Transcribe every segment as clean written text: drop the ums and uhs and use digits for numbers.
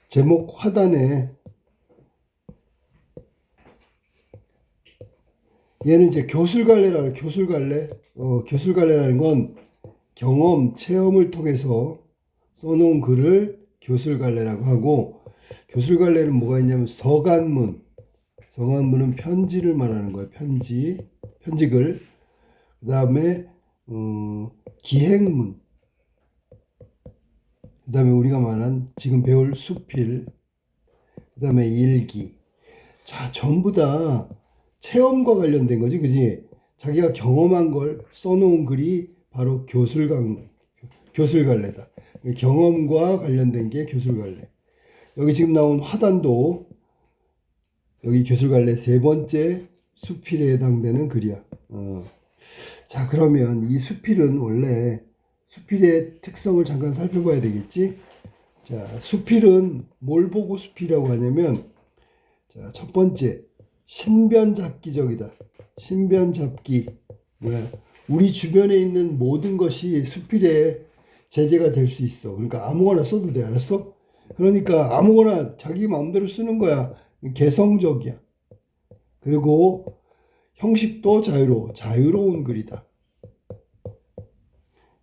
제목 화단에 얘는 이제 교술갈래라는 교술갈래. 교술갈래라는 건 경험, 체험을 통해서 써놓은 글을 교술갈래라고 하고, 교술갈래는 뭐가 있냐면 서간문. 서간문은 편지를 말하는 거예요. 편지글. 그 다음에 기행문. 그 다음에 우리가 말한 지금 배울 수필. 그 다음에 일기. 자, 전부 다 체험과 관련된 거지, 그지? 자기가 경험한 걸 써놓은 글이 바로 교술갈래다. 경험과 관련된 게 교술갈래. 여기 지금 나온 화단도 여기 교술갈래 세 번째 수필에 해당되는 글이야. 자, 그러면 이 수필은 원래 수필의 특성을 잠깐 살펴봐야 되겠지? 자, 수필은 뭘 보고 수필이라고 하냐면, 자, 첫 번째, 신변잡기적이다. 신변잡기. 뭐야? 우리 주변에 있는 모든 것이 수필의 제재가 될 수 있어. 그러니까 아무거나 써도 돼. 알았어? 그러니까 아무거나 자기 마음대로 쓰는 거야. 개성적이야. 그리고 형식도 자유로운 글이다.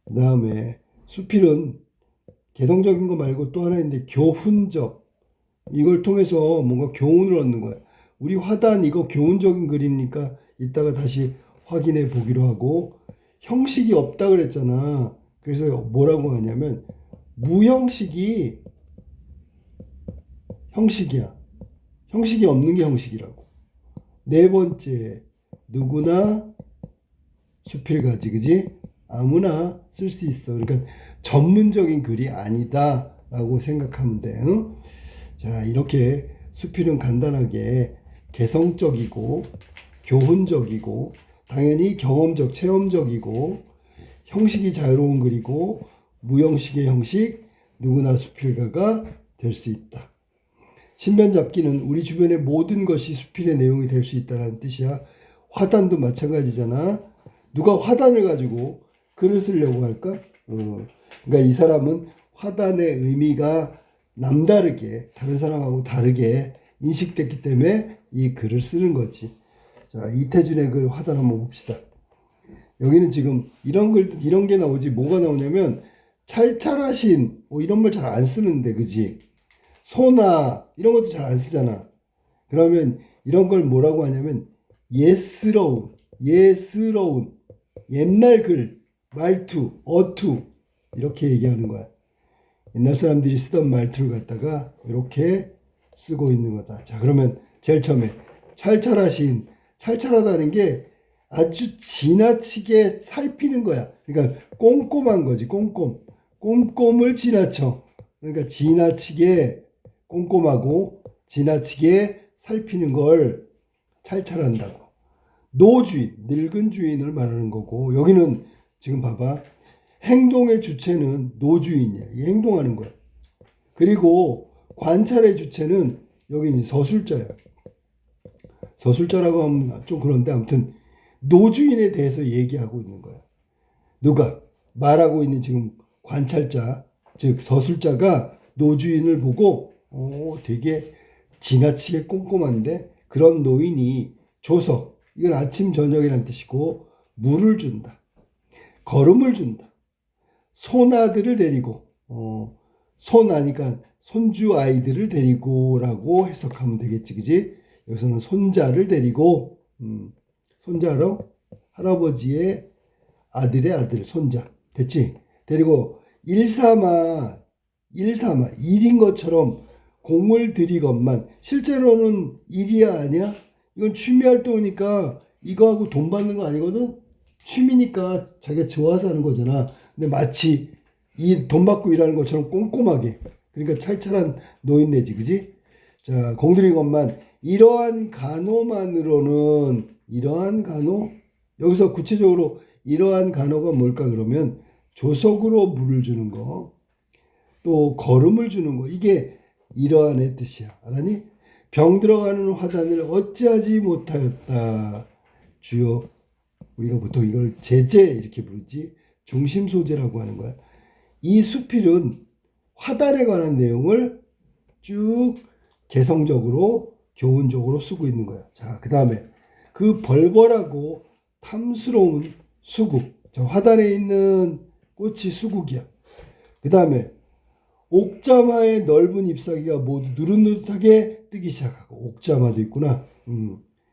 그 다음에 수필은 개성적인 거 말고 또 하나 있는데 교훈적. 이걸 통해서 뭔가 교훈을 얻는 거야. 우리 화단 이거 교훈적인 글이니까 이따가 다시 확인해 보기로 하고, 형식이 없다 그랬잖아. 그래서 뭐라고 하냐면 무형식이 형식이야. 형식이 없는 게 형식이라고. 네 번째, 누구나 수필가지, 그지? 아무나 쓸 수 있어. 그러니까 전문적인 글이 아니다라고 생각하면 돼. 응? 자, 이렇게 수필은 간단하게 개성적이고 교훈적이고 당연히 경험적, 체험적이고 형식이 자유로운 글이고 무형식의 형식, 누구나 수필가가 될 수 있다. 신변잡기는 우리 주변의 모든 것이 수필의 내용이 될 수 있다는 뜻이야. 화단도 마찬가지잖아. 누가 화단을 가지고 글을 쓰려고 할까? 그러니까 이 사람은 화단의 의미가 남다르게 다른 사람하고 다르게 인식됐기 때문에 이 글을 쓰는 거지. 자, 이태준의 글 화단 한번 봅시다. 여기는 지금 이런 게 나오지. 뭐가 나오냐면 찰찰하신 이런 말 잘 안 쓰는데, 그지? 소나 이런 것도 잘 안 쓰잖아. 그러면 이런 걸 뭐라고 하냐면 예스러운 옛날 글, 말투, 어투 이렇게 얘기하는 거야. 옛날 사람들이 쓰던 말투를 갖다가 이렇게 쓰고 있는 거다. 자, 그러면 제일 처음에 찰찰하다는 게 아주 지나치게 살피는 거야. 그러니까 꼼꼼한 거지. 꼼꼼을 지나쳐. 그러니까 지나치게 꼼꼼하고 지나치게 살피는 걸 찰찰한다고. 노주인, 늙은 주인을 말하는 거고, 여기는 지금 봐봐. 행동의 주체는 노주인이야. 이 행동하는 거야. 그리고 관찰의 주체는 여기는 서술자야. 서술자라고 하면 좀 그런데 아무튼 노주인에 대해서 얘기하고 있는 거야. 누가 말하고 있는 지금 관찰자, 즉 서술자가 노주인을 보고 되게 지나치게 꼼꼼한데 그런 노인이 조석, 이건 아침 저녁이란 뜻이고, 물을 준다. 걸음을 준다. 손아들을 데리고, 손아니까 손주 아이들을 데리고라고 해석하면 되겠지, 그지? 여기서는 손자를 데리고, 손자로 할아버지의 아들의 아들, 손자. 됐지? 데리고 일인 것처럼 공을 들이건만, 실제로는 일이야 아니야? 이건 취미 활동이니까 이거하고 돈 받는 거 아니거든? 취미니까 자기가 좋아서 하는 거잖아. 근데 마치 이 돈 받고 일하는 것처럼 꼼꼼하게. 그러니까 찰찰한 노인네지, 그지? 자, 공들인 것만. 이러한 간호만으로는, 이러한 간호? 여기서 구체적으로 이러한 간호가 뭘까 그러면 조석으로 물을 주는 거, 또 걸음을 주는 거, 이게 이러한의 뜻이야. 알았니? 병 들어가는 화단을 어찌하지 못하였다. 주여, 우리가 보통 이걸 제재 이렇게 부르지, 중심 소재라고 하는 거야. 이 수필은 화단에 관한 내용을 쭉 개성적으로 교훈적으로 쓰고 있는 거야. 자, 그 다음에 그 벌벌하고 탐스러운 수국. 자, 화단에 있는 꽃이 수국이야. 그 다음에 옥자마의 넓은 잎사귀가 모두 누릇누릇하게 뜨기 시작하고. 옥자마도 있구나.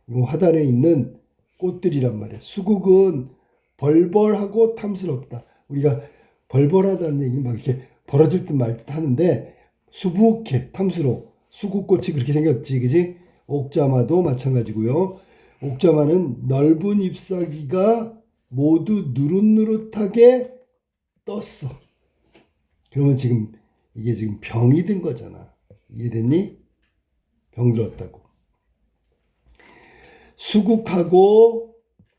이거 화단에 있는 꽃들이란 말이야. 수국은 벌벌하고 탐스럽다. 우리가 벌벌하다는 얘기는 막 이렇게 벌어질 듯 말 듯 하는데 수북해, 탐스러워. 수국꽃이 그렇게 생겼지, 그지? 옥자마도 마찬가지고요. 옥자마는 넓은 잎사귀가 모두 누릇누릇하게 떴어. 그러면 지금 이게 지금 병이 든 거잖아. 이해됐니? 병 들었다고. 수국하고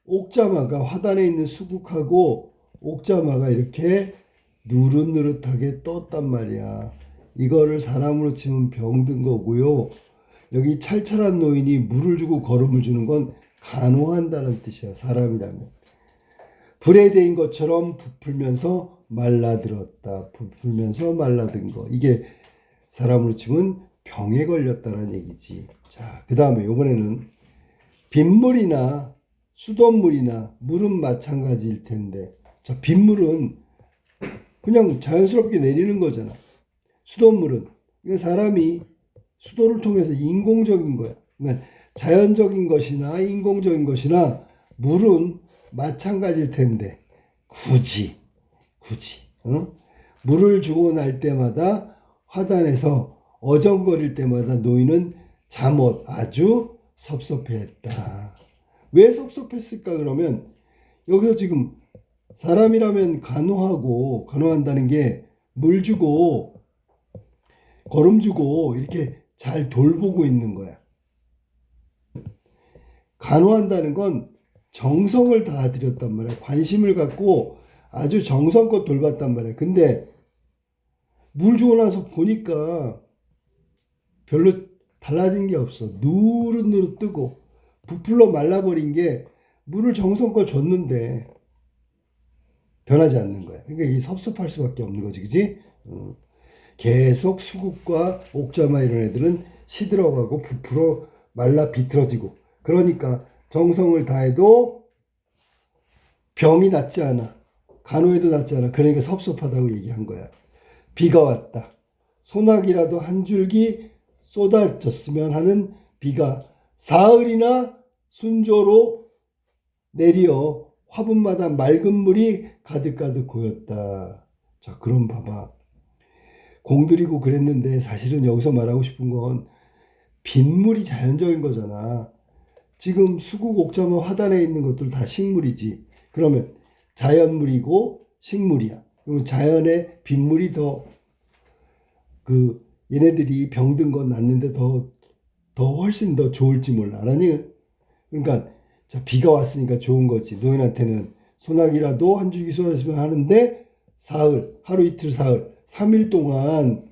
옥자마가 화단에 있는 수국하고 옥자마가 이렇게 누릇누릇하게 떴단 말이야. 이거를 사람으로 치면 병든 거고요. 여기 찰찰한 노인이 물을 주고 걸음을 주는 건 간호한다는 뜻이야. 사람이라면. 불에 데인 것처럼 부풀면서 말라들었다. 부풀면서 말라든 거. 이게 사람으로 치면 병에 걸렸다는 얘기지. 자, 그 다음에 이번에는 빗물이나 수돗물이나 물은 마찬가지일 텐데, 자, 빗물은 그냥 자연스럽게 내리는 거잖아. 수돗물은 이건 사람이 수도를 통해서 인공적인 거야. 그러니까 자연적인 것이나 인공적인 것이나 물은 마찬가지일 텐데 굳이 물을 주고 날 때마다 화단에서 어정거릴 때마다 노인은 잠옷 아주 섭섭해했다. 왜 섭섭했을까? 그러면 여기서 지금 사람이라면 간호한다는 게 물 주고 걸음 주고 이렇게 잘 돌보고 있는 거야. 간호한다는 건 정성을 다 들였단 말이야. 관심을 갖고 아주 정성껏 돌봤단 말이야. 근데 물 주고 나서 보니까 별로 달라진 게 없어. 누릇누릇 뜨고 부풀러 말라버린 게 물을 정성껏 줬는데 변하지 않는 거야. 그러니까 이게 섭섭할 수밖에 없는 거지, 그지? 계속 수국과 옥자마 이런 애들은 시들어가고 부풀어 말라 비틀어지고. 그러니까 정성을 다해도 병이 낫지 않아. 간호해도 낫지 않아. 그러니까 섭섭하다고 얘기한 거야. 비가 왔다. 소나기라도 한 줄기 쏟아졌으면 하는 비가 사흘이나 순조로 내려 화분마다 맑은 물이 가득가득 고였다. 자, 그럼 봐봐. 공들이고 그랬는데 사실은 여기서 말하고 싶은 건 빗물이 자연적인 거잖아. 지금 수국 옥자마 화단에 있는 것들 다 식물이지. 그러면 자연물이고 식물이야. 그러면 자연의 빗물이 더 얘네들이 병든 건 낫는데 더 훨씬 더 좋을지 몰라. 알았니? 그러니까 자, 비가 왔으니까 좋은 거지. 노인한테는 소나기라도 한 줄기 쏟아지면 하는데 사흘, 하루 이틀 사흘, 3일 동안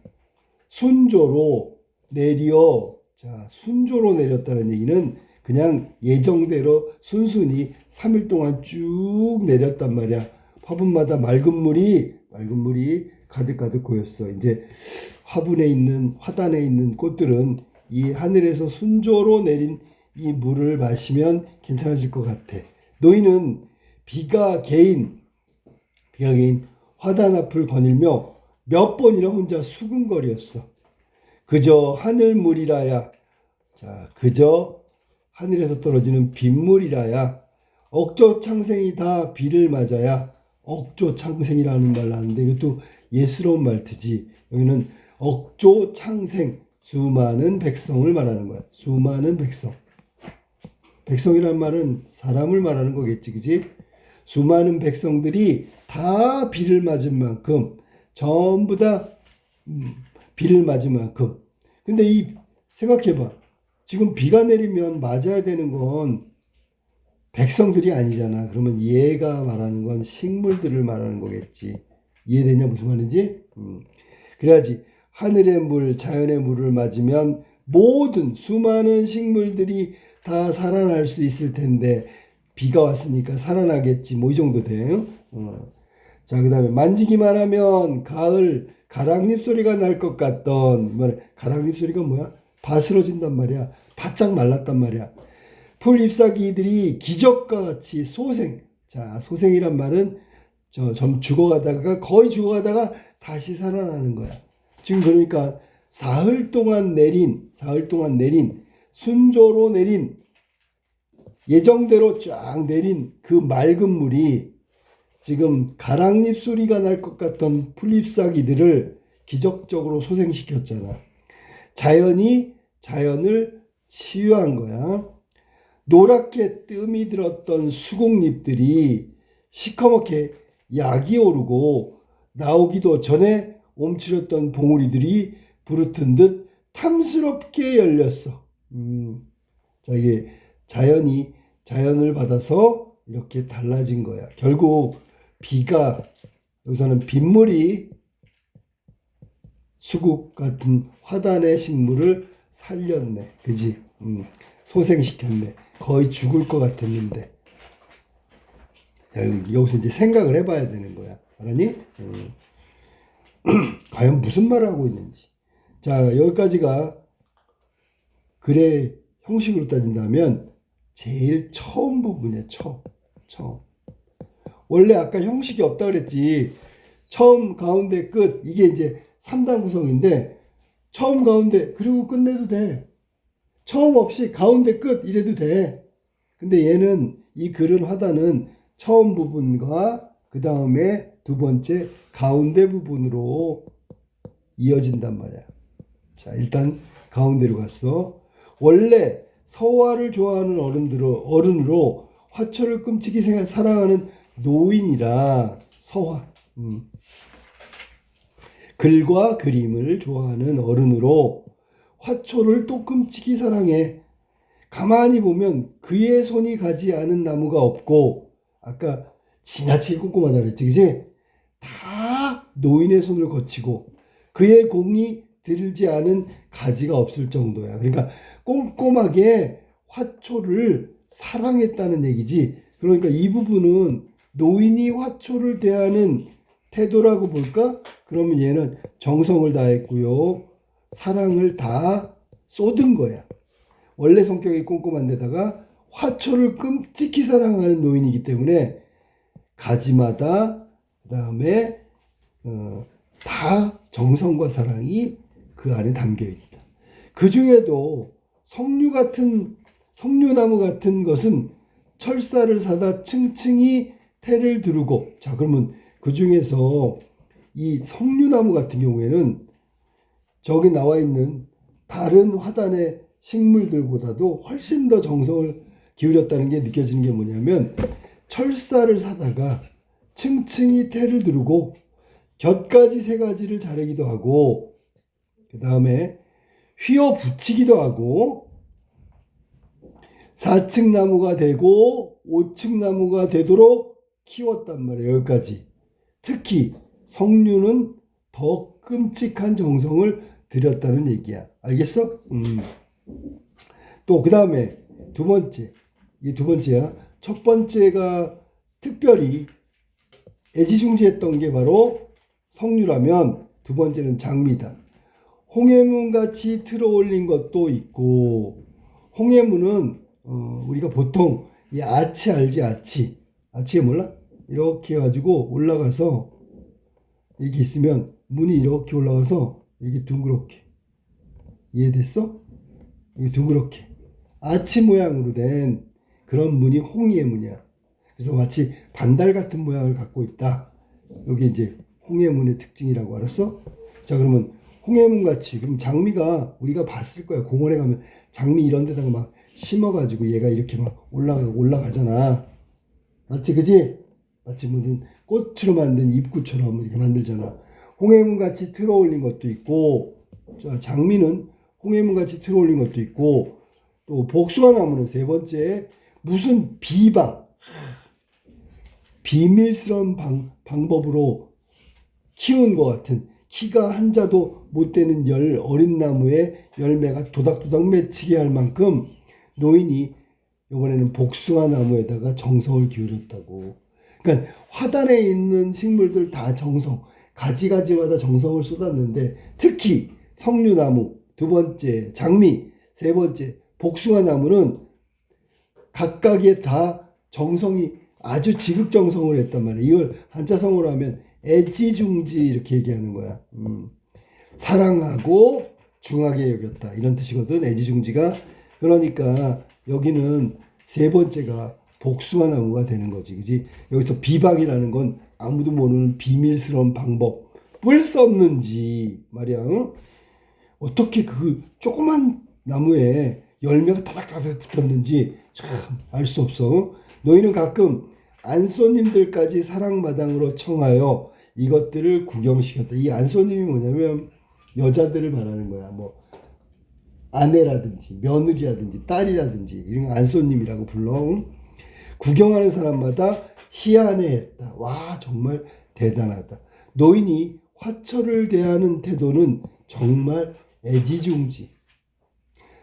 순조로 내려. 자, 순조로 내렸다는 얘기는 그냥 예정대로 순순히 3일 동안 쭉 내렸단 말이야. 화분마다 맑은 물이 가득가득 고였어. 이제 화단에 있는 꽃들은 이 하늘에서 순조로 내린 이 물을 마시면 괜찮아질 것 같아. 노인은 비가 개인 화단 앞을 거닐며 몇 번이나 혼자 수근거렸어. 그저 하늘물이라야. 자, 그저 하늘에서 떨어지는 빗물이라야. 억조창생이 다 비를 맞아야. 억조창생이라는 말 나왔는데 이것도 예스러운 말투지. 여기는 억조창생, 수많은 백성을 말하는 거야. 수많은 백성. 백성이란 말은 사람을 말하는 거겠지, 그지? 수많은 백성들이 다 비를 맞은 만큼, 전부 다 비를 맞은 만큼. 근데 생각해봐. 지금 비가 내리면 맞아야 되는 건 백성들이 아니잖아. 그러면 얘가 말하는 건 식물들을 말하는 거겠지. 이해되냐 무슨 말인지? 그래야지 하늘의 물, 자연의 물을 맞으면 모든 수많은 식물들이 다 살아날 수 있을 텐데 비가 왔으니까 살아나겠지. 뭐 이 정도 돼. 자, 그 다음에 만지기만 하면 가을 가랑잎 소리가 날 것 같던 가랑잎 소리가 뭐야? 바스러진단 말이야. 바짝 말랐단 말이야. 풀 잎사귀들이 기적과 같이 소생. 자, 소생이란 말은 좀 죽어가다가 거의 죽어가다가 다시 살아나는 거야. 지금 그러니까 사흘 동안 내린 순조로 내린 예정대로 쫙 내린 그 맑은 물이 지금 가랑잎 소리가 날 것 같던 풀잎사귀들을 기적적으로 소생시켰잖아. 자연이 자연을 치유한 거야. 노랗게 뜸이 들었던 수국잎들이 시커멓게 약이 오르고 나오기도 전에 옴츠렸던 봉우리들이 부르튼 듯 탐스럽게 열렸어. 자, 이게 자연이 자연을 받아서 이렇게 달라진 거야. 결국 비가 여기서는 빗물이 수국 같은 화단의 식물을 살렸네. 그지? 소생시켰네. 거의 죽을 것 같았는데. 야, 여기서 이제 생각을 해봐야 되는 거야. 알았니? 과연 무슨 말을 하고 있는지. 자, 여기까지가 글의 형식으로 따진다면 제일 처음 부분이야. 처음. 원래 아까 형식이 없다 그랬지. 처음, 가운데, 끝. 이게 이제 3단 구성인데 처음, 가운데, 그리고 끝내도 돼. 처음 없이 가운데, 끝 이래도 돼. 근데 얘는 이 글은 화단은 처음 부분과 그 다음에 두 번째 가운데 부분으로 이어진단 말이야. 자, 일단 가운데로 갔어. 원래 서화를 좋아하는 어른으로 화초를 끔찍이 사랑하는 노인이라 서화. 글과 그림을 좋아하는 어른으로 화초를 또 끔찍이 사랑해. 가만히 보면 그의 손이 가지 않은 나무가 없고, 아까 지나치게 꼼꼼하다 그랬지, 그지? 다 노인의 손을 거치고 그의 공이 들지 않은 가지가 없을 정도야. 그러니까 꼼꼼하게 화초를 사랑했다는 얘기지. 그러니까 이 부분은 노인이 화초를 대하는 태도라고 볼까? 그러면 얘는 정성을 다했고요. 사랑을 다 쏟은 거야. 원래 성격이 꼼꼼한 데다가 화초를 끔찍히 사랑하는 노인이기 때문에 가지마다 그다음에 다 정성과 사랑이 그 안에 담겨 있다. 그 중에도 석류나무 같은 것은 철사를 사다 층층이 태를 두르고, 자, 그러면 그 중에서 이 석류나무 같은 경우에는 저기 나와 있는 다른 화단의 식물들보다도 훨씬 더 정성을 기울였다는 게 느껴지는 게 뭐냐면, 철사를 사다가 층층이 태를 두르고 곁가지 세 가지를 자르기도 하고, 그 다음에 휘어 붙이기도 하고, 4층 나무가 되고 5층 나무가 되도록 키웠단 말이에요. 여기까지. 특히 석류는 더 끔찍한 정성을 들였다는 얘기야. 알겠어? 또 그 다음에 두 번째. 이게 두 번째야. 첫 번째가 특별히 애지중지했던 게 바로 석류라면, 두 번째는 장미다. 홍해문같이 틀어올린 것도 있고, 홍해문은 우리가 보통 이 아치 알지? 아치에 몰라? 이렇게 해가지고 올라가서 이렇게 있으면 문이 이렇게 올라가서 이렇게 둥그렇게, 이해됐어? 이게 둥그렇게 아치 모양으로 된 그런 문이 홍해의 문이야. 그래서 마치 반달 같은 모양을 갖고 있다. 여기 이제 홍해문의 특징이라고. 알았어? 자, 그러면 홍해문 같이, 그럼 장미가 우리가 봤을 거야. 공원에 가면 장미 이런 데다가 막 심어가지고 얘가 이렇게 막 올라가잖아. 맞지, 그지? 마치 무슨 꽃으로 만든 입구처럼 이렇게 만들잖아. 홍해문 같이 틀어올린 것도 있고, 자, 장미는 홍해문 같이 틀어올린 것도 있고, 또 복숭아 나무는 세 번째 무슨 비밀스러운 방법으로 키운 것 같은, 키가 한 자도 못 되는 어린 나무에 열매가 도닥도닥 맺히게 할 만큼 노인이 이번에는 복숭아 나무에다가 정성을 기울였다고. 그러니까 화단에 있는 식물들 다 정성, 가지가지마다 정성을 쏟았는데 특히 석류나무, 두 번째 장미, 세 번째 복숭아나무는 각각에 다 정성이 아주 지극정성을 했단 말이야. 이걸 한자성어로 하면 애지중지 이렇게 얘기하는 거야. 사랑하고 중하게 여겼다 이런 뜻이거든. 애지중지가. 그러니까 여기는 세 번째가 복숭아나무가 되는 거지, 그지? 여기서 비방이라는 건 아무도 모르는 비밀스러운 방법을 썼는지 말이야. 응? 어떻게 그 조그만 나무에 열매가 다닥다닥 붙었는지 참 알 수 없어. 너희는 가끔 안소님들까지 사랑마당으로 청하여 이것들을 구경시켰다. 이 안소님이 뭐냐면 여자들을 말하는 거야. 뭐 아내라든지 며느리라든지 딸이라든지 이런 거 안소님이라고 불러. 구경하는 사람마다 희한해했다. 와, 정말 대단하다. 노인이 화처를 대하는 태도는 정말 애지중지,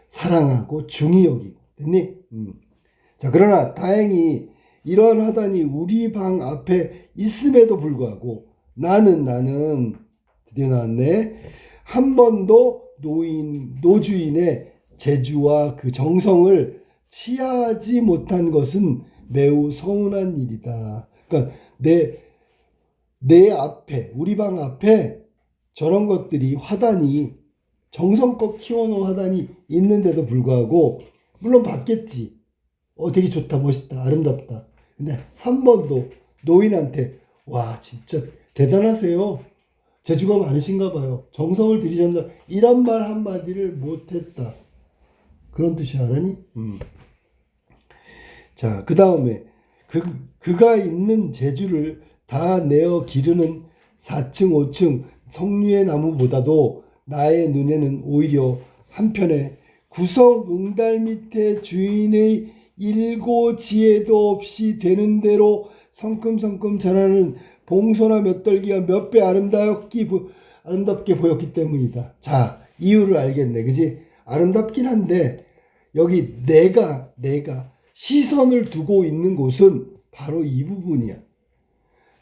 사랑하고 중히 여기고. 됐니? 자, 그러나 다행히 이러한 화단이 우리 방 앞에 있음에도 불구하고 나는 드디어 나왔네. 한 번도 노주인의 재주와 그 정성을 취하지 못한 것은 매우 서운한 일이다. 그러니까 내 앞에, 우리 방 앞에 저런 것들이 화단이 정성껏 키워놓은 화단이 있는데도 불구하고 물론 봤겠지. 되게 좋다, 멋있다, 아름답다. 근데 한 번도 노인한테 와 진짜 대단하세요. 재주가 많으신가 봐요. 정성을 들이셨나 이런 말 한마디를 못했다. 그런 뜻이 알아니? 자, 그 다음에 그가 있는 재주를 다 내어 기르는 4층, 5층 석류의 나무보다도 나의 눈에는 오히려 한편에 구석 응달 밑에 주인의 일고지혜도 없이 되는 대로 성큼성큼 자라는 봉소나 몇 배 아름답게 보였기 때문이다. 자, 이유를 알겠네. 그지? 아름답긴 한데 여기 내가 시선을 두고 있는 곳은 바로 이 부분이야.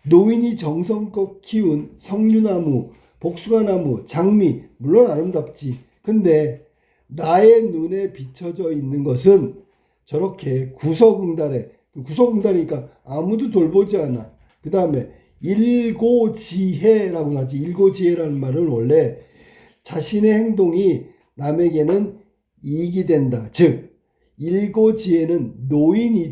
노인이 정성껏 키운 석류나무, 복숭아나무, 장미 물론 아름답지. 근데 나의 눈에 비춰져 있는 것은 저렇게 구석응달이니까 아무도 돌보지 않아. 그 다음에 일고지혜라고 나지. 일고지혜라는 말은 원래 자신의 행동이 남에게는 이익이 된다. 즉 일고지혜는 노인이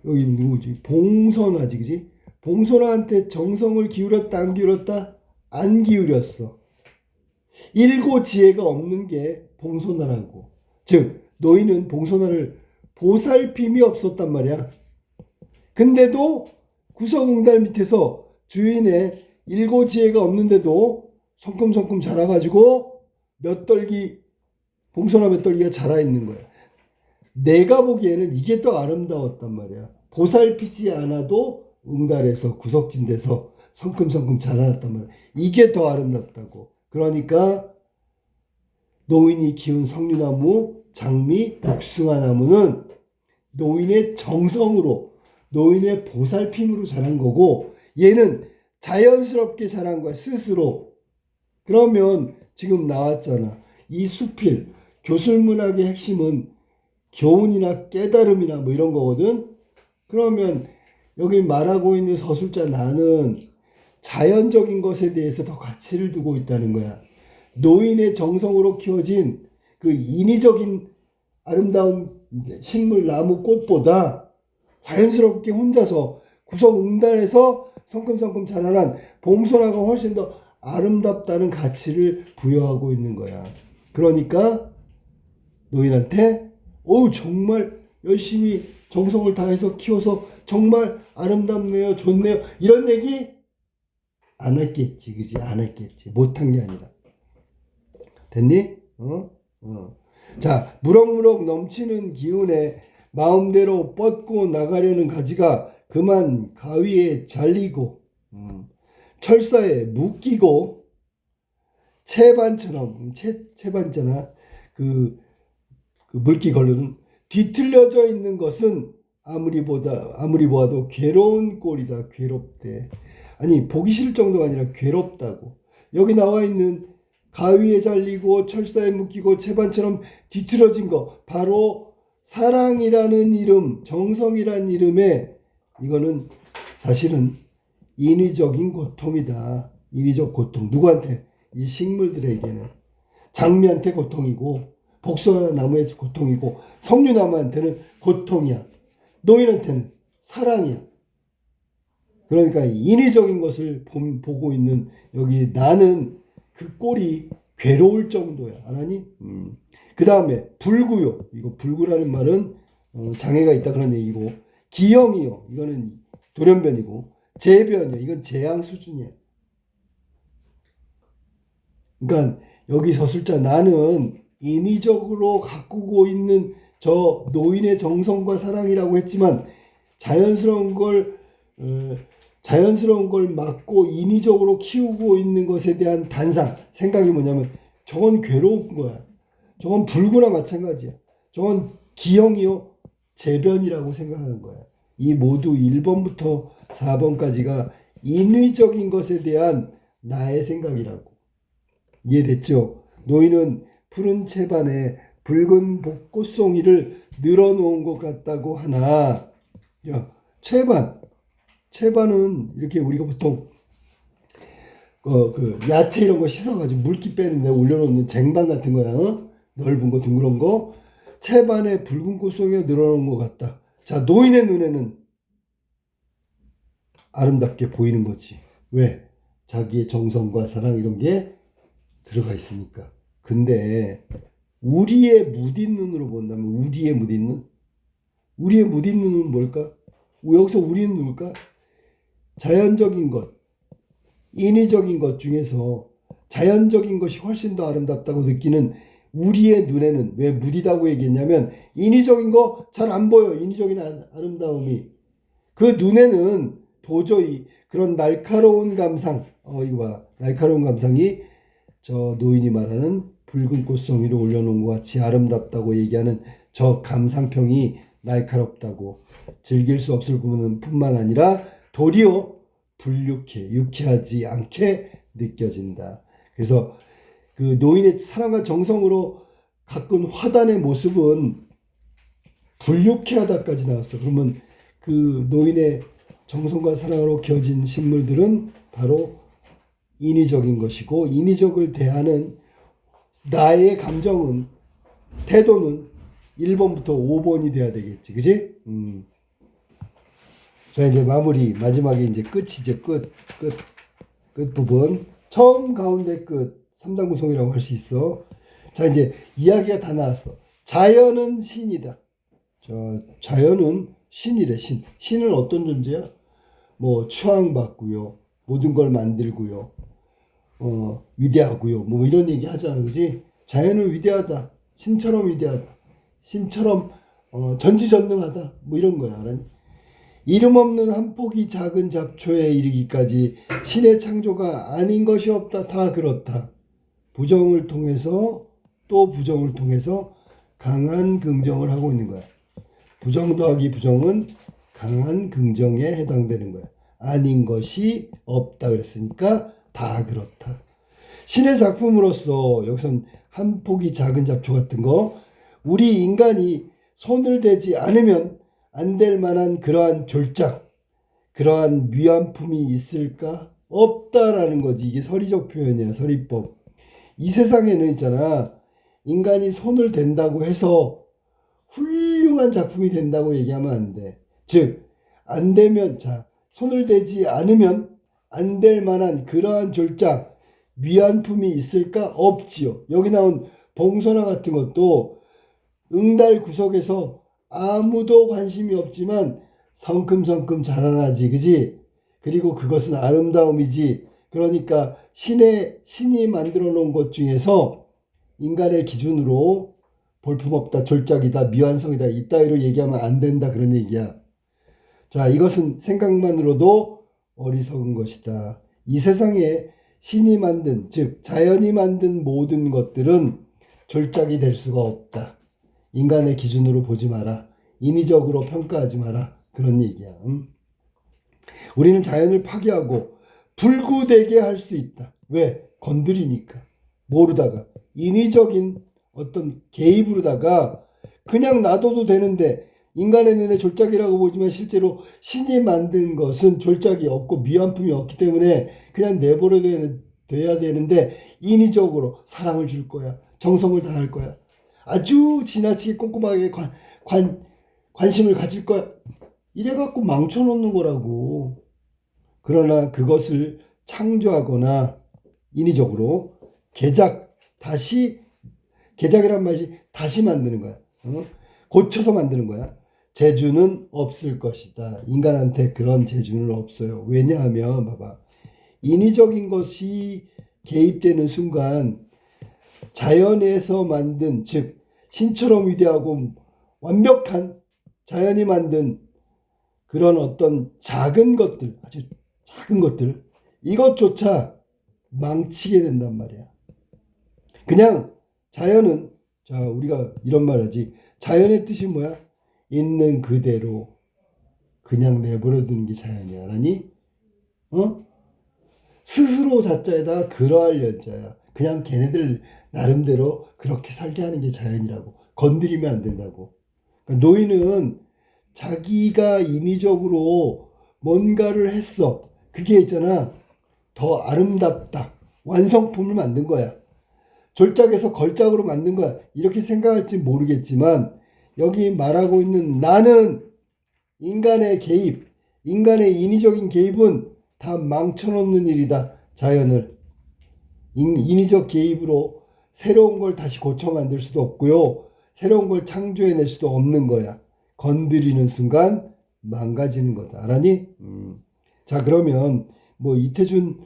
여기 누구지? 봉선화지, 그지? 봉선화한테 정성을 기울였다, 안 기울였다? 안 기울였어. 일고지혜가 없는 게 봉선화라고. 즉 노인은 봉선화를 보살핌이 없었단 말이야. 근데도 구석응달 밑에서 주인의 일고지혜가 없는데도 성큼성큼 자라가지고 봉선화 몇 떨기가 자라있는 거야. 내가 보기에는 이게 더 아름다웠단 말이야. 보살피지 않아도 응달에서 구석진 데서 성큼성큼 자라났단 말이야. 이게 더 아름답다고. 그러니까 노인이 키운 석류나무, 장미, 복숭아나무는 노인의 정성으로, 노인의 보살핌으로 자란 거고 얘는 자연스럽게 자란 거야, 스스로. 그러면 지금 나왔잖아. 이 수필, 교술문학의 핵심은 교훈이나 깨달음이나 뭐 이런 거거든. 그러면 여기 말하고 있는 서술자 나는 자연적인 것에 대해서 더 가치를 두고 있다는 거야. 노인의 정성으로 키워진 그 인위적인 아름다운 식물, 나무, 꽃보다 자연스럽게 혼자서 구석응달에서 성큼성큼 자라난 봉선화가 훨씬 더 아름답다는 가치를 부여하고 있는 거야. 그러니까 노인한테 정말 열심히 정성을 다해서 키워서 정말 아름답네요, 좋네요 이런 얘기 안 했겠지, 그지? 안 했겠지. 못한 게 아니라. 됐니? 자, 무럭무럭 넘치는 기운에 마음대로 뻗고 나가려는 가지가 그만 가위에 잘리고 철사에 묶이고 채반처럼 채반잖아. 그 물기 걸르는 뒤틀려져 있는 것은 아무리 보아도 괴로운 꼴이다. 괴롭대. 아니 보기 싫을 정도가 아니라 괴롭다고. 여기 나와 있는 가위에 잘리고 철사에 묶이고 채반처럼 뒤틀어진 거 바로 사랑이라는 이름, 정성이라는 이름에 이거는 사실은 인위적인 고통이다. 인위적 고통. 누구한테? 이 식물들에게는. 장미한테 고통이고 복숭아나무의 고통이고 석류나무한테는 고통이야. 노인한테는 사랑이야. 그러니까 인위적인 것을 보고 있는 여기 나는 그 꼴이 괴로울 정도야. 알았니? 그 다음에 불구요. 이거 불구라는 말은 장애가 있다 그런 얘기고, 기형이요. 이거는 돌연변이고, 재변이요. 이건 재앙 수준이야. 그러니까 여기 서술자 나는 인위적으로 가꾸고 있는 저 노인의 정성과 사랑이라고 했지만 자연스러운 걸 막고 인위적으로 키우고 있는 것에 대한 단상, 생각이 뭐냐면 저건 괴로운 거야. 저건 불구나 마찬가지야. 저건 기형이요 재변이라고 생각하는 거야. 이 모두 1번부터 4번까지가 인위적인 것에 대한 나의 생각이라고. 이해됐죠? 노인은 푸른 채반에 붉은 벚꽃송이를 늘어놓은 것 같다고 하나, 야, 채반은 이렇게 우리가 보통 그 야채 이런 거 씻어가지고 물기 빼는데 올려놓는 쟁반 같은 거야. 넓은 거 둥그런 거. 채반에 붉은 꽃송이가 늘어놓은 것 같다. 자, 노인의 눈에는 아름답게 보이는 거지. 왜? 자기의 정성과 사랑 이런 게 들어가 있으니까. 근데 우리의 무딘 눈으로 본다면 우리의 무딘 눈? 우리의 무딘 눈은 뭘까? 여기서 우리는 누굴까? 자연적인 것, 인위적인 것 중에서 자연적인 것이 훨씬 더 아름답다고 느끼는 우리의 눈에는 왜 무디다고 얘기했냐면 인위적인 거 잘 안 보여. 인위적인 아름다움이. 그 눈에는 도저히 그런 날카로운 감상, 이거 봐. 날카로운 감상이 저 노인이 말하는 붉은 꽃송이를 올려놓은 것 같이 아름답다고 얘기하는 저 감상평이 날카롭다고 즐길 수 없을 뿐만 아니라 도리어 유쾌하지 않게 느껴진다. 그래서 그 노인의 사랑과 정성으로 가꾼 화단의 모습은 불유쾌하다까지 나왔어. 그러면 그 노인의 정성과 사랑으로 겨진 식물들은 바로 인위적인 것이고, 인위적을 대하는 나의 감정은, 태도는 1번부터 5번이 돼야 되겠지. 그지? 자, 이제 마지막에 이제 끝이지. 끝 부분. 처음, 가운데, 끝. 3단 구성이라고 할 수 있어. 자, 이제 이야기가 다 나왔어. 자연은 신이다. 자연은 신이래, 신. 신은 어떤 존재야? 뭐, 추앙받고요. 모든 걸 만들고요. 위대하고요. 뭐 이런 얘기 하잖아. 그지? 자연은 위대하다. 신처럼 위대하다. 신처럼 전지전능하다. 뭐 이런 거야. 알았니? 이름 없는 한 폭이 작은 잡초에 이르기까지 신의 창조가 아닌 것이 없다. 다 그렇다. 부정을 통해서 또 부정을 통해서 강한 긍정을 하고 있는 거야. 부정 더하기 부정은 강한 긍정에 해당되는 거야. 아닌 것이 없다 그랬으니까 다 그렇다. 신의 작품으로서 여기선 한 폭이 작은 잡초 같은 거, 우리 인간이 손을 대지 않으면 안 될 만한 그러한 졸작, 그러한 위안품이 있을까? 없다라는 거지. 이게 서리적 표현이야. 서리법. 이 세상에는 있잖아, 인간이 손을 댄다고 해서 훌륭한 작품이 된다고 얘기하면 안 돼. 즉, 안 되면, 손을 대지 않으면 안 될 만한 그러한 졸작, 위안품이 있을까? 없지요. 여기 나온 봉선화 같은 것도 응달 구석에서 아무도 관심이 없지만 성큼성큼 자라나지. 그지? 그리고 그것은 아름다움이지. 그러니까 신이 만들어 놓은 것 중에서 인간의 기준으로 볼품없다, 졸작이다, 미완성이다, 이따위로 얘기하면 안 된다. 그런 얘기야. 자, 이것은 생각만으로도 어리석은 것이다. 이 세상에 신이 만든, 즉 자연이 만든 모든 것들은 졸작이 될 수가 없다. 인간의 기준으로 보지 마라. 인위적으로 평가하지 마라. 그런 얘기야. 우리는 자연을 파괴하고 불구되게 할 수 있다. 왜? 건드리니까. 모르다가. 인위적인 어떤 개입으로다가 그냥 놔둬도 되는데 인간의 눈에 졸작이라고 보지만 실제로 신이 만든 것은 졸작이 없고 미완품이 없기 때문에 그냥 내버려 돼야 되는데 인위적으로 사랑을 줄 거야. 정성을 다할 거야. 아주 지나치게 꼼꼼하게 관심을 가질 거야. 이래갖고 망쳐놓는 거라고. 그러나 그것을 창조하거나 인위적으로 개작이란 말이 다시 만드는 거야. 고쳐서 만드는 거야. 재주는 없을 것이다. 인간한테 그런 재주는 없어요. 왜냐하면 봐봐. 인위적인 것이 개입되는 순간 자연에서 만든, 즉 신처럼 위대하고 완벽한 자연이 만든 그런 어떤 작은 것들, 아주 작은 것들, 이것조차 망치게 된단 말이야. 그냥 자연은, 자, 우리가 이런 말 하지. 자연의 뜻이 뭐야? 있는 그대로 그냥 내버려 두는 게 자연이야. 아니? 스스로 자자에다 그러할 여자야. 그냥 걔네들 나름대로 그렇게 살게 하는 게 자연이라고. 건드리면 안 된다고. 그러니까 노인은 자기가 인위적으로 뭔가를 했어. 그게 있잖아. 더 아름답다. 완성품을 만든 거야. 졸작에서 걸작으로 만든 거야. 이렇게 생각할지 모르겠지만 여기 말하고 있는 나는 인간의 개입, 인간의 인위적인 개입은 다 망쳐놓는 일이다. 자연을. 인위적 개입으로 새로운 걸 다시 고쳐 만들 수도 없고요. 새로운 걸 창조해낼 수도 없는 거야. 건드리는 순간 망가지는 거다. 알았니? 자, 그러면 뭐 이태준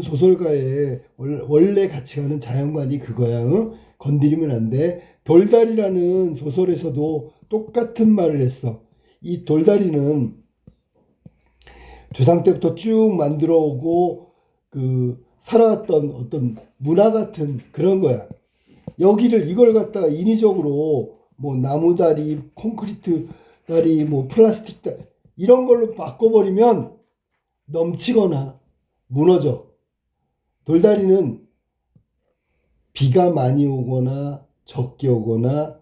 소설가의 원래 가치관은 자연관이 그거야. 건드리면 안 돼. 돌다리라는 소설에서도 똑같은 말을 했어. 이 돌다리는 조상 때부터 쭉 만들어 오고 살아왔던 어떤 문화 같은 그런 거야. 이걸 갖다가 인위적으로 뭐 나무다리, 콘크리트 다리, 뭐 플라스틱 다리 이런 걸로 바꿔버리면 넘치거나 무너져. 돌다리는 비가 많이 오거나 적게 오거나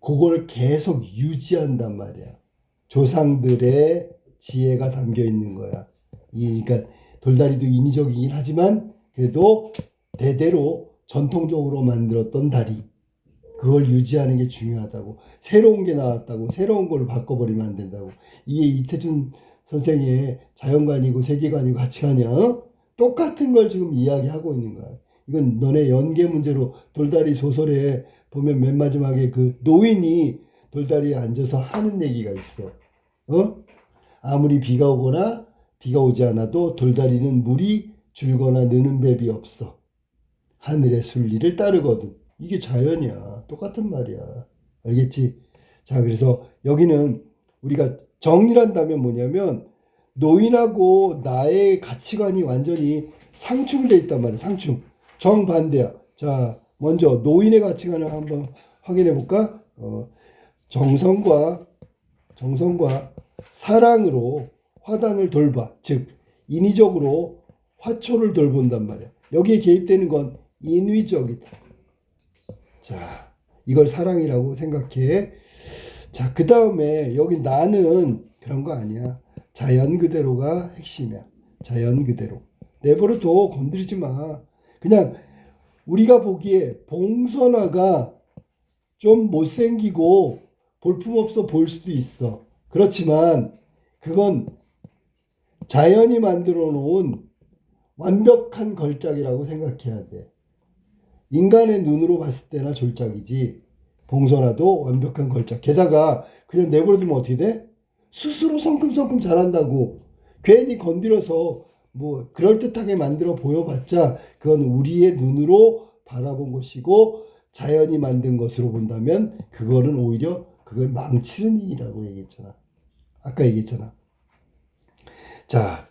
그걸 계속 유지한단 말이야. 조상들의 지혜가 담겨 있는 거야. 그러니까 돌다리도 인위적이긴 하지만 그래도 대대로 전통적으로 만들었던 다리. 그걸 유지하는 게 중요하다고. 새로운 게 나왔다고. 새로운 걸 바꿔버리면 안 된다고. 이게 이태준 선생의 자연관이고 세계관이고 가치관이야. 똑같은 걸 지금 이야기하고 있는 거야. 이건 너네 연계 문제로 돌다리 소설에 보면 맨 마지막에 그 노인이 돌다리에 앉아서 하는 얘기가 있어. 아무리 비가 오거나 비가 오지 않아도 돌다리는 물이 줄거나 느는 법이 없어. 하늘의 순리를 따르거든. 이게 자연이야. 똑같은 말이야. 알겠지? 자, 그래서 여기는 우리가 정리한다면 뭐냐면 노인하고 나의 가치관이 완전히 상충돼 있단 말이야. 상충. 정반대야. 자, 먼저 노인의 가치관을 한번 확인해 볼까? 정성과 사랑으로 화단을 돌봐. 즉 인위적으로 화초를 돌본단 말이야. 여기에 개입되는 건 인위적이다. 자, 이걸 사랑이라고 생각해. 자, 그 다음에 여기 나는 그런 거 아니야. 자연 그대로가 핵심이야. 자연 그대로. 내버려둬. 건드리지 마. 그냥 우리가 보기에 봉선화가 좀 못생기고 볼품없어 보일 수도 있어. 그렇지만 그건 자연이 만들어 놓은 완벽한 걸작이라고 생각해야 돼. 인간의 눈으로 봤을 때나 졸작이지 봉선화도 완벽한 걸작. 게다가 그냥 내버려두면 어떻게 돼? 스스로 성큼성큼 자란다고. 괜히 건드려서 뭐 그럴듯하게 만들어 보여봤자 그건 우리의 눈으로 바라본 것이고 자연이 만든 것으로 본다면 그거는 오히려 그걸 망치는 일이라고 얘기했잖아. 아까 얘기했잖아. 자,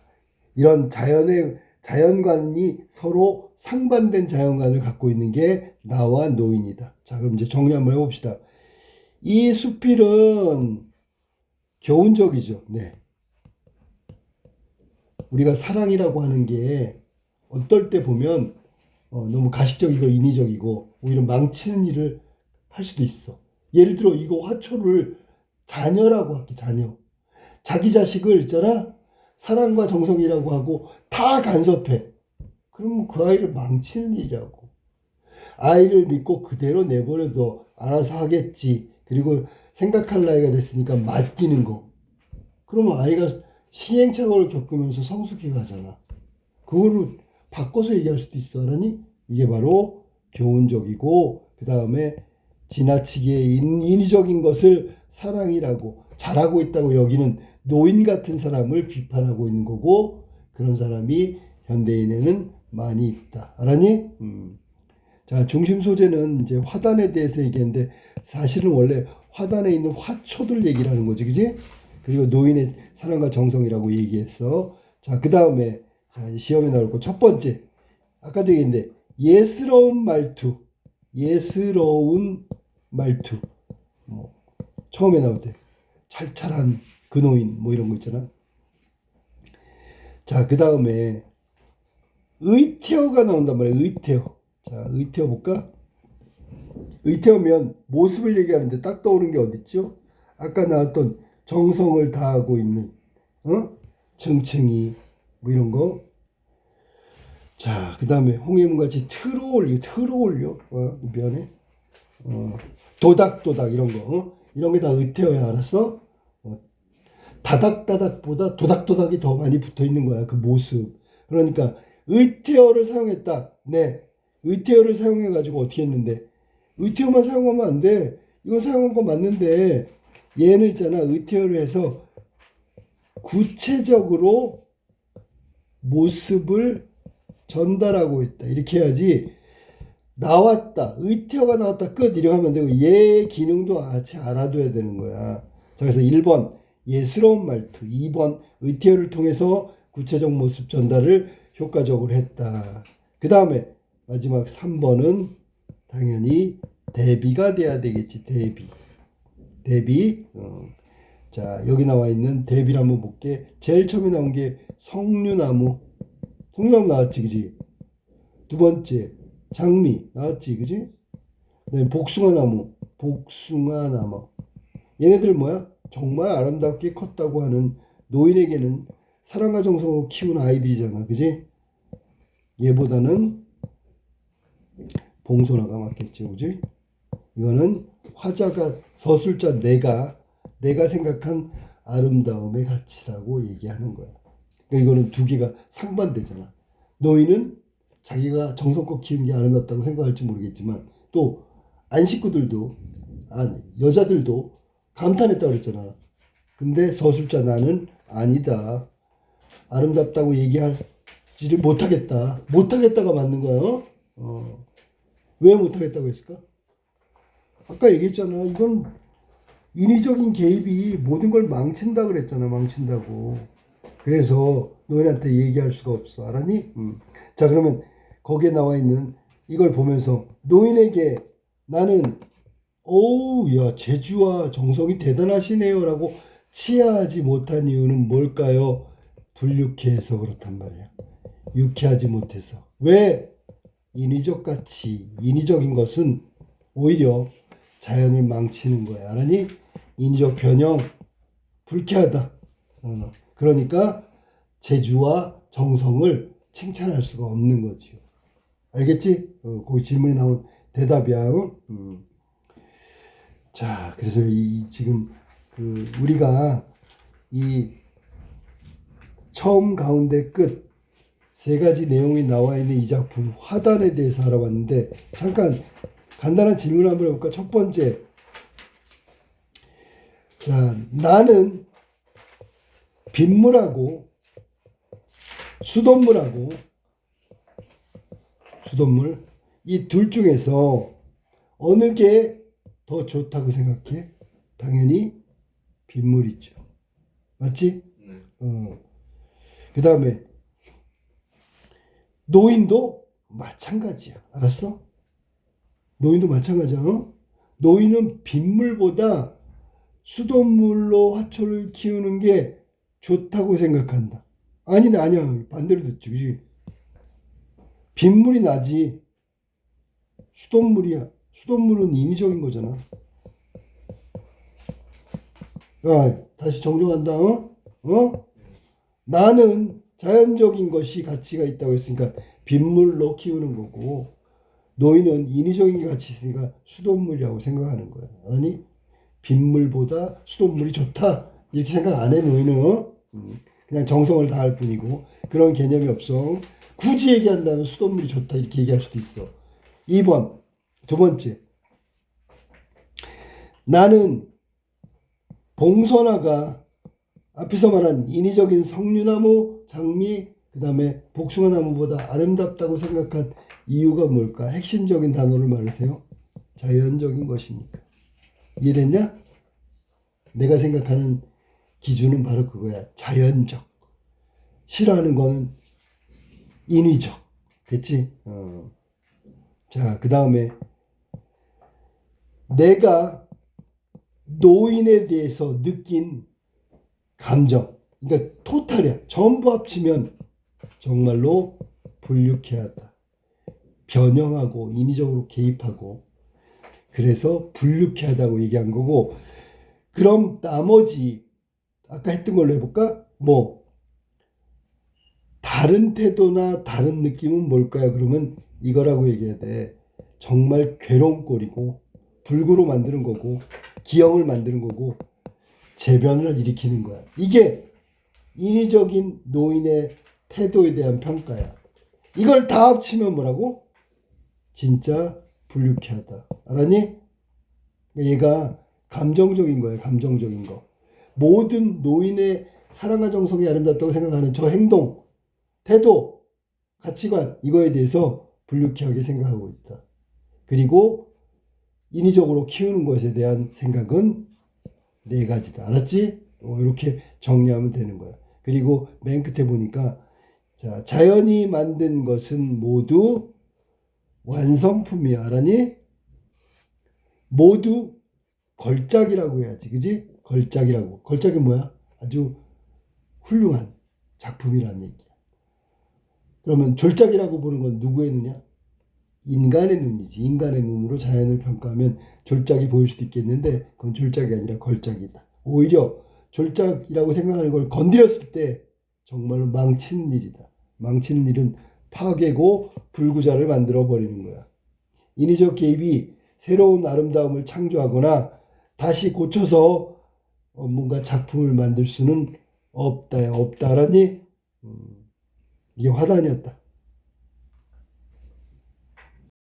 이런 자연관이 서로 상반된 자연관을 갖고 있는 게 나와 노인이다. 자, 그럼 이제 정리 한번 해봅시다. 이 수필은 교훈적이죠. 네. 우리가 사랑이라고 하는 게 어떨 때 보면 너무 가식적이고 인위적이고 오히려 망치는 일을 할 수도 있어. 예를 들어 이거 화초를 자녀라고 할게. 자녀. 자기 자식을 있잖아. 사랑과 정성이라고 하고 다 간섭해. 그러면 그 아이를 망치는 일이라고. 아이를 믿고 그대로 내버려둬. 알아서 하겠지. 그리고 생각할 나이가 됐으니까 맡기는 거. 그러면 아이가 시행착오를 겪으면서 성숙해 가잖아. 그거를 바꿔서 얘기할 수도 있어. 알았니? 이게 바로 교훈적이고 그 다음에 지나치게 인위적인 것을 사랑이라고 잘하고 있다고 여기는 노인 같은 사람을 비판하고 있는 거고 그런 사람이 현대인에는 많이 있다. 알았니? 자, 중심 소재는 이제 화단에 대해서 얘기했는데 사실은 원래 화단에 있는 화초들 얘기를 하는 거지, 그지? 그리고 노인의 사랑과 정성이라고 얘기했어. 자, 그 다음에 자, 시험에 나올 거 첫 번째. 아까도 얘기했는데 예스러운 말투. 예스러운 말투. 뭐 처음에 나올 때 찰찰한 근호인 뭐 이런 거 있잖아. 자, 그 다음에 의태어가 나온단 말이야. 의태어. 자, 의태어 볼까? 의태어면 모습을 얘기하는데 딱 떠오르는 게 어딨죠? 아까 나왔던 정성을 다하고 있는 청청이 뭐 이런 거. 자, 그 다음에 홍해문같이 틀어올려 면에 도닥도닥 이런 거 이런 게 다 의태어야. 알았어? 다닥다닥보다 도닥도닥이 더 많이 붙어 있는 거야. 그 모습. 그러니까 의태어를 사용했다. 네. 의태어를 사용해 가지고 어떻게 했는데 의태어만 사용하면 안 돼. 이건 사용한 거 맞는데 얘는 있잖아. 의태어를 해서 구체적으로 모습을 전달하고 있다. 이렇게 해야지. 나왔다. 의태어가 나왔다. 끝. 이렇게 하면 되고 얘 기능도 같이 알아둬야 되는 거야. 자, 그래서 1번 예스러운 말투, 2번 의태어를 통해서 구체적 모습 전달을 효과적으로 했다. 그 다음에 마지막 3번은 당연히 대비가 돼야 되겠지. 대비. 자, 여기 나와 있는 대비를 한번 볼게. 제일 처음에 나온 게 석류나무. 석류나무 나왔지, 그지? 두 번째 장미 나왔지, 그지? 그다음에 복숭아나무. 얘네들 뭐야? 정말 아름답게 컸다고 하는 노인에게는 사랑과 정성으로 키운 아이들이잖아, 그지? 얘보다는 봉소나가 맞겠지, 그지? 이거는 화자가 서술자 내가 생각한 아름다움의 가치라고 얘기하는 거야. 그러니까 이거는 두 개가 상반되잖아. 노인은 자기가 정성껏 키운 게 아름답다고 생각할지 모르겠지만 또 안 식구들도 여자들도 감탄했다고 그랬잖아. 근데 서술자 나는 아니다. 아름답다고 얘기하지를 못하겠다. 못하겠다가 맞는 거야. 왜 못하겠다고 했을까? 아까 얘기했잖아. 이건 인위적인 개입이 모든 걸 망친다 그랬잖아. 망친다고. 그래서 노인한테 얘기할 수가 없어. 알았니? 자, 그러면 거기에 나와 있는 이걸 보면서 노인에게 나는 야, 재주와 정성이 대단하시네요 라고 치하하지 못한 이유는 뭘까요? 불유쾌해서 그렇단 말이야. 유쾌하지 못해서. 왜? 인위적 가치, 인위적인 것은 오히려 자연을 망치는 거야. 알았니? 인위적 변형, 불쾌하다. 그러니까 재주와 정성을 칭찬할 수가 없는 거지요. 알겠지? 거기 질문이 나온 대답이야. 자, 그래서 지금 우리가 이 처음 가운데 끝 세 가지 내용이 나와 있는 이 작품 화단에 대해서 알아봤는데 잠깐 간단한 질문 한번 해볼까? 첫 번째, 자, 나는 빗물하고 수돗물 이 둘 중에서 어느 게 더 좋다고 생각해? 당연히 빗물이죠. 맞지? 그 다음에 노인도 마찬가지야. 알았어? 노인도 마찬가지야. 노인은 빗물보다 수돗물로 화초를 키우는 게 좋다고 생각한다. 아니야. 반대로 듣지, 그지? 빗물이 나지. 수돗물이야. 수돗물은 인위적인 거잖아. 야, 다시 정정한다, 나는 자연적인 것이 가치가 있다고 했으니까 빗물로 키우는 거고, 노인은 인위적인 게 가치 있으니까 수돗물이라고 생각하는 거야. 아니, 빗물보다 수돗물이 좋다. 이렇게 생각 안 해, 노인은. 그냥 정성을 다할 뿐이고, 그런 개념이 없어. 굳이 얘기한다면 수돗물이 좋다. 이렇게 얘기할 수도 있어. 2번, 두 번째. 나는 봉선화가 앞에서 말한 인위적인 석류나무, 장미, 그 다음에 복숭아나무보다 아름답다고 생각한 이유가 뭘까? 핵심적인 단어를 말하세요. 자연적인 것이니까. 이해됐냐? 내가 생각하는 기준은 바로 그거야. 자연적. 싫어하는 거는 인위적. 됐지? 자, 그 다음에 내가 노인에 대해서 느낀 감정. 그러니까 토탈이야. 전부 합치면 정말로 불유쾌하다. 변형하고 인위적으로 개입하고 그래서 불유쾌하다고 얘기한 거고, 그럼 나머지 아까 했던 걸로 해볼까? 뭐 다른 태도나 다른 느낌은 뭘까요? 그러면 이거라고 얘기해야 돼. 정말 괴로운 꼴이고 불구로 만드는 거고 기형을 만드는 거고 재변을 일으키는 거야. 이게 인위적인 노인의 태도에 대한 평가야. 이걸 다 합치면 뭐라고? 진짜 불유쾌하다. 알았니? 얘가 감정적인 거예요. 감정적인 거. 모든 노인의 사랑과 정성이 아름답다고 생각하는 저 행동, 태도, 가치관 이거에 대해서 불유쾌하게 생각하고 있다. 그리고 인위적으로 키우는 것에 대한 생각은 네 가지다. 알았지? 이렇게 정리하면 되는 거야. 그리고 맨 끝에 보니까 자, 자연이 만든 것은 모두 완성품이야. 알았니? 모두 걸작이라고 해야지. 그지? 걸작이라고. 걸작이 뭐야? 아주 훌륭한 작품이라는 얘기야. 그러면 졸작이라고 보는 건 누구의 눈이야? 인간의 눈이지. 인간의 눈으로 자연을 평가하면 졸작이 보일 수도 있겠는데 그건 졸작이 아니라 걸작이다. 오히려 졸작이라고 생각하는 걸 건드렸을 때 정말로 망치는 일이다. 망치는 일은 파괴고 불구자를 만들어 버리는 거야. 인위적 개입이 새로운 아름다움을 창조하거나 다시 고쳐서 뭔가 작품을 만들 수는 없다야. 없다라니 이게 화단이었다.